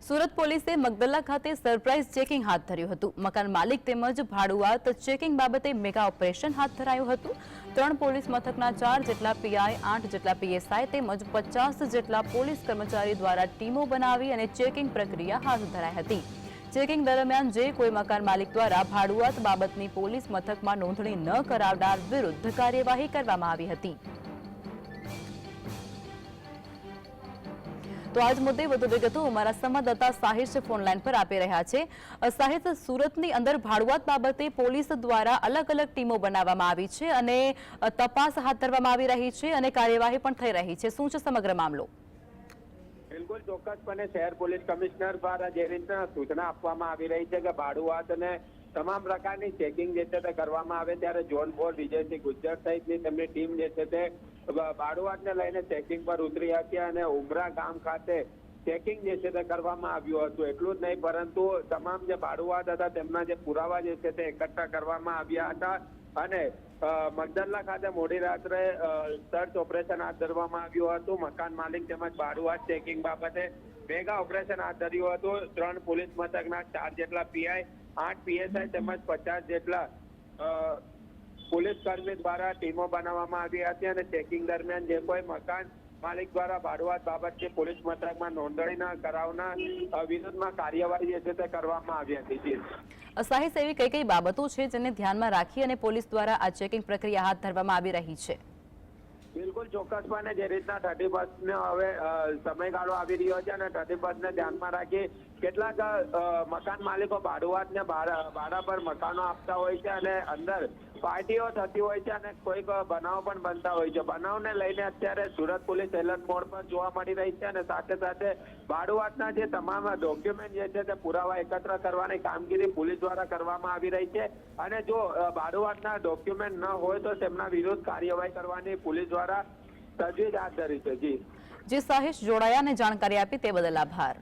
સુરત પોલીસે મગદલ્લા ખાતે surprise checking હાથ ધર્યું હતું। મકાન માલિક તેમજ ભાડુઆત ચેકિંગ બાબતે મેગા ઓપરેશન હાથ ધરાયું હતું। 3 પોલીસ મથકના 4 જેટલા પીઆઈ, 8 જેટલા પીએસઆઈ તેમજ 50 જેટલા પોલીસ કર્મચારી દ્વારા ટીમો બનાવી અને ચેકિંગ પ્રક્રિયા હાથ ધરાઈ હતી। ચેકિંગ દરમિયાન જે કોઈ મકાન માલિક દ્વારા ભાડુઆત બાબતની પોલીસ મથકમાં નોંધણી ન કરાવનાર વિરુદ્ધ કાર્યવાહી કરવામાં આવી હતી। तो आज मुद्दे વધુ વિગતો અમારા સંવાદદાતા સાહિશ ફોનલાઈન પર આપી રહ્યા છે। સાહિશ, સુરતની અંદર ભાડુઆત બાબતે પોલીસ દ્વારા અલગ અલગ ટીમો બનાવવામાં આવી છે અને તપાસ હાથ ધરવામાં આવી રહી છે અને કાર્યવાહી પણ થઈ રહી છે। શું છે સમગ્ર મામલો? બિલકુલ ચોક્કસપણે શહેર પોલીસ કમિશનર દ્વારા જે રીતના સૂચના આપવામાં આવી રહી છે કે ભાડુઆત અને તમામ પ્રકારની ચેકિંગ જે છે તે કરવામાં આવે, ત્યારે ઝોન 4 વિજયસિંહ ગુજ્જર સહિતની તેમની ટીમ જે છે તે ભાડુઆતને લઈને ચેકિંગ પર ઉતરી હતી અને ઉમરા ગામ ખાતે ચેકિંગ જે છે તે કરવામાં આવ્યું હતું। એટલું જ નહીં પરંતુ તમામ જે ભાડુઆત હતા તેમના જે પુરાવા જે છે તે એકઠા કરવામાં આવ્યા હતા અને મગદલ્લા ખાતે મોડી રાત્રે સર્ચ ઓપરેશન હાથ ધરવામાં આવ્યું હતું। મકાન માલિક તેમજ ભાડુઆત ચેકિંગ બાબતે મેગા ઓપરેશન હાથ ધર્યું હતું। 3 પોલીસ મથકના 4 જેટલા પીઆઈ, 8 પીએસઆઈ તેમજ 50 જેટલા પોલીસ કર્મી દ્વારા ટીમો બનાવવામાં આવી હતી અને ચેકિંગ દરમિયાન જે કોઈ મકાન માલિક દ્વારા ભાડુઆત બાબતની પોલીસ મથકમાં નોંધણી ન કરાવનાર વિરુદ્ધમાં કાર્યવાહી જે છે તે કરવામાં આવી હતી। સાહિશ, એવી કઈ કઈ બાબતો છે જેને ધ્યાનમાં રાખી અને પોલીસ દ્વારા આ ચેકિંગ પ્રક્રિયા હાથ ધરવામાં આવી રહી છે? બિલકુલ ચોક્કસપણે જે રીતના 31 ને હવે સમયગાળો આવી રહ્યો છે અને 31 ને ધ્યાનમાં રાખી કેટલાક મકાન માલિકો ભાડુઆતને ભાડા પર મકાનો આપતા હોય છે અને અંદર પાર્ટીઓ થતી હોય છે અને કોઈક બનાવ પણ બનતા હોય છે। બનાવને લઈને અત્યારે સુરત પોલીસ એલર્ટ મોડ પર જોવા મળી રહી છે અને સાથે સાથે ભાડુઆતના જે તમામ ડોક્યુમેન્ટ જે છે તે પુરાવા એકત્ર કરવાની કામગીરી પોલીસ દ્વારા કરવામાં આવી રહી છે અને જો ભાડુઆતના ડોક્યુમેન્ટ ન હોય તો તેમના વિરુદ્ધ કાર્યવાહી કરવાની પોલીસ દ્વારા તજવીજ હાથ ધરી છે। જી સાહિશ, જોડાયા અને જાણકારી આપી તે બદલ આભાર।